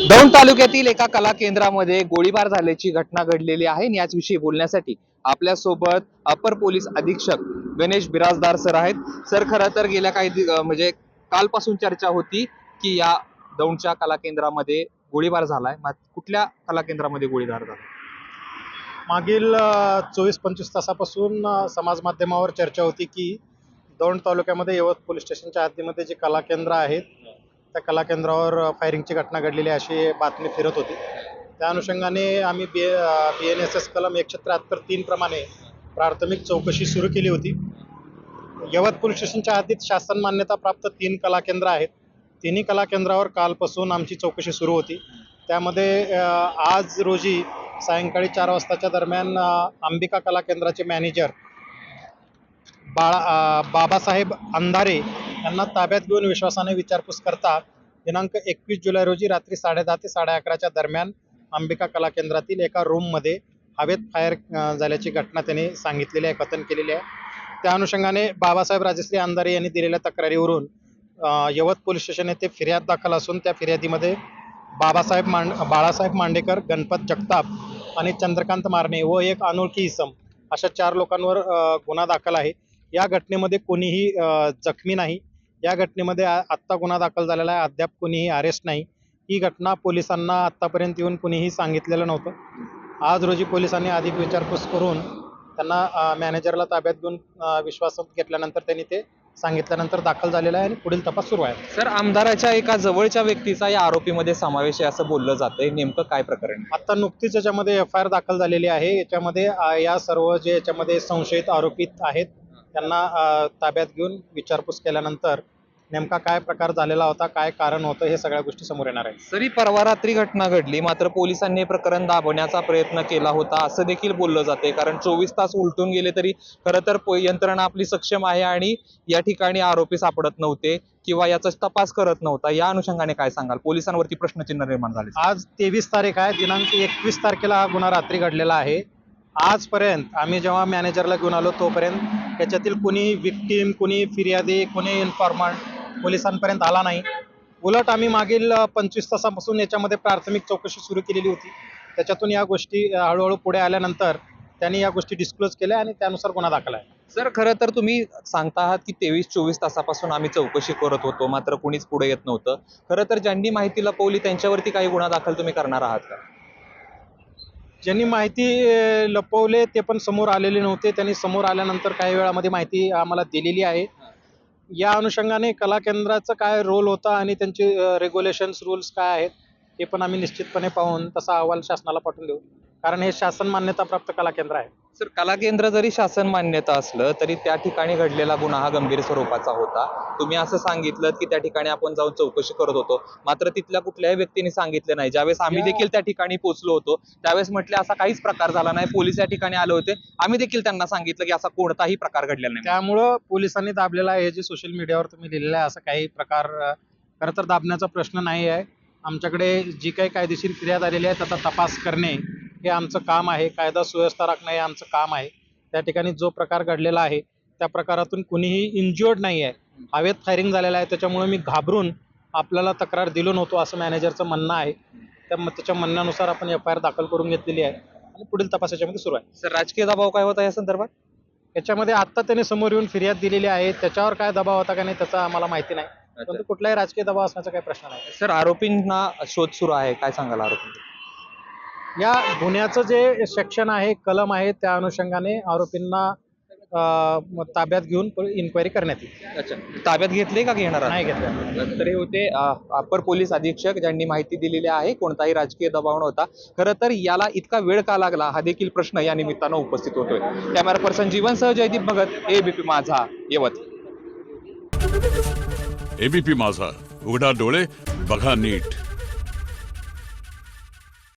दौंड तालुक्यातील एका कला केंद्रामध्ये गोळीबार झाल्याची घटना घडलेली आहे। याचविषयी बोलण्यासाठी आपल्या सोबत अपर पोलीस अधीक्षक गणेश बिराजदार सर आहेत। सर, खरं तर गेल्या काही म्हणजे कालपासून चर्चा होती की या दौंडच्या कला केंद्रामध्ये गोळीबार झालाय। कुठल्या कला केंद्रामध्ये गोळीबार झाला? मागील 24-25 तासापासून समाज माध्यमावर चर्चा होती की दौंड तालुक्यामध्ये यवत पोलीस स्टेशनच्या हद्दीमध्ये जे कला केंद्र आहेत त्या कला केंद्रावर फायरिंगची घटना घडलेली अशी बातमी फिरत होती। त्या अनुषंगाने आम्ही BNSS कलम 173(3) प्रमाणे प्राथमिक चौकशी सुरू केली होती। यवत पोलीस स्टेशनच्या हद्दीत शासन मान्यता प्राप्त 3 कला केंद्र आहेत। तिन्ही कला केंद्रावर कालपासून आमची चौकशी सुरू होती। त्यामध्ये आज रोजी सायंकाळी 4 वाजताच्या दरम्यान अंबिका कला केंद्राचे मॅनेजर बाबासाहेब अंधारे यांना ताब्यात घेऊन विश्वासाने विचारपूस करता दिनांक 21 जुलै रोजी रात्री 10:30 ते 11:30च्या दरम्यान अंबिका कला केंद्रातील एका रूममध्ये हवेत फायर झाल्याची घटना त्यांनी सांगितलेली आहे, कथन केलेली आहे। त्या अनुषंगाने बाबासाहेब राजश्री अंधारे यांनी दिलेल्या तक्रारीवरून यवत पोलीस स्टेशन येथे फिर्याद दाखल असून त्या फिर्यादीमध्ये बाळासाहेब मांडेकर, गणपत जगताप आणि चंद्रकांत मारणे व एक अनोळखी इसम अशा 4 लोकांवर गुन्हा दाखल आहे। या घटनेमध्ये कोणीही जखमी नाही। या घटनेमध्ये आत्ता गुन्हा दाखल झालेला आहे, अद्याप कोणीही अरेस्ट नाही। ही घटना पोलिसांना आत्तापर्यंत येऊन कोणीही सांगितलेलं नव्हतं। आज रोजी पोलिसांनी अधिक विचारपूस करून त्यांना मॅनेजरला ताब्यात घेऊन विश्वासात घेतल्यानंतर त्यांनी ते सांगितल्यानंतर दाखल झालेला आहे आणि पुढील तपास सुरू आहे। सर, आमदाराच्या एका जवळच्या व्यक्तीचा या आरोपीमध्ये समावेश आहे असं बोललं जातंय, नेमकं काय प्रकरण? आता नुकतीच याच्यामध्ये FIR दाखल झालेली आहे। याच्यामध्ये या सर्व जे याच्यामध्ये संशयित आरोपित आहेत त्यांना ताब्यात घेऊन विचारपूस केल्यानंतर नेमका काय प्रकार झालेला होता, काय कारण होतं, हे सगळ्या गोष्टी समोर येणार आहेत। सरी परवा रात्री घटना घडली, मात्र पोलिसांनी प्रकरण दाबवण्याचा प्रयत्न केला होता असं देखील बोललं जाते। कारण 24 तास उलटून गेले तरी खरं तर यंत्रणा आपली सक्षम आहे आणि या ठिकाणी आरोपी सापडत नव्हते किंवा याचा तपास करत नव्हता। या अनुषंगाने काय सांगाल? पोलिसांवरती प्रश्नचिन्ह निर्माण झाले। आज 23 तारीख आहे, दिनांक 21 तारखेला हा गुन्हा रात्री घडलेला आहे। आजपर्यंत आम्ही जेव्हा मॅनेजरला घेऊन आलो तोपर्यंत याच्यातील कोणी विक्टीम, कोणी फिर्यादी, कोणी इन्फॉर्मंट पोलिसांपर्यंत आला नाही। उलट आम्ही मागील 25 तासापासून याच्यामध्ये प्राथमिक चौकशी सुरू केलेली होती। त्याच्यातून या गोष्टी हळूहळू पुढे आल्यानंतर त्यांनी या गोष्टी डिस्क्लोज केल्या आणि त्यानुसार गुन्हा दाखल आहे। सर, खरं तर तुम्ही सांगता आहात की 23-24 तासापासून आम्ही चौकशी करत होतो, मात्र कुणीच पुढे येत नव्हतं। खरं तर ज्यांनी माहिती लपवली त्यांच्यावरती काही गुन्हा दाखल तुम्ही करणार आहात का? ज्यांनी माहिती लपवले ते पण समोर आलेले नव्हते। त्यांनी समोर आल्यानंतर काही वेळामध्ये माहिती आम्हाला दिलेली आहे। या अनुषंगाने कला केंद्राचा काय रोल होता आणि त्यांचे रेग्युलेशन्स, रूल्स काय आहेत हे पण आम्ही निश्चितपणे पाहून तसा अहवाल शासनाला पाठवून देऊ, कारण हे शासन मान्यता प्राप्त कला केंद्र आहे। सर, कला केंद्र जरी शासन मान्यता असलं तरी त्या ठिकाणी घडलेला गुन्हा हा गंभीर स्वरूपाचा होता। तुम्ही असं सांगितलं की त्या ठिकाणी आपण जाऊन चौकशी करत होतो, मात्र तिथल्या कुठल्याही व्यक्तीने सांगितलं नाही। ज्यावेळेस आम्ही देखील त्या ठिकाणी पोहोचलो होतो त्यावेळेस म्हटले असा काहीच प्रकार झाला नाही, पोलीस या ठिकाणी आले होते, आम्ही देखील त्यांना सांगितलं की असा कोणताही प्रकार घडलेला नाही। त्यामुळं पोलिसांनी दाबलेला आहे। हे जे सोशल मीडियावर तुम्ही लिहिलेलं आहे असं काही प्रकार खरं तर दाबण्याचा प्रश्न नाही आहे। आमच्याकडे जी काही कायदेशीर फिर्याद आलेली आहे त्याचा तपास करणे हे आमचं काम आहे। कायदा सुव्यवस्था राखणं हे आमचं काम आहे। त्या ठिकाणी जो प्रकार घडलेला आहे त्या प्रकारातून कुणीही इंज्युअर्ड नाही आहे। हवेत फायरिंग झालेला आहे, त्याच्यामुळे मी घाबरून आपल्याला तक्रार दिलो नव्हतो असं मॅनेजरचं म्हणणं आहे। त्याच्या म्हणण्यानुसार आपण FIR दाखल करून घेतलेली आहे आणि पुढील तपास याच्यामध्ये सुरू आहे। सर, राजकीय दबाव काय होता या संदर्भात? याच्यामध्ये आत्ता त्यांनी समोर येऊन फिर्याद दिलेली आहे, त्याच्यावर काय दबाव होता का नाही त्याचा आम्हाला माहिती नाही, परंतु कुठलाही राजकीय दबाव असण्याचा काही प्रश्न नाही। सर, आरोपींना शोध सुरू आहे, काय सांगाल आरोपी? या गुन्ह्याचं जे सेक्शन आहे, कलम आहे, त्या अनुषंगाने आरोपींना ताब्यात घेऊन इन्क्वायरी करण्यात येईल। अच्छा, ताब्यात घेतले का घेणार नाही घेतलं। तर हे होते अपर पोलीस अधीक्षक ज्यांनी माहिती दिलेली आहे, कोणताही राजकीय दबाव नव्हता। खरं तर याला इतका वेळ का लागला हा देखील प्रश्न या निमित्तानं उपस्थित होतोय। कॅमेरा पर्सन जीवन सह जयदीप भगत, ABP माझा, यवत। ABP माझा, उघडा डोळे बघा नीट।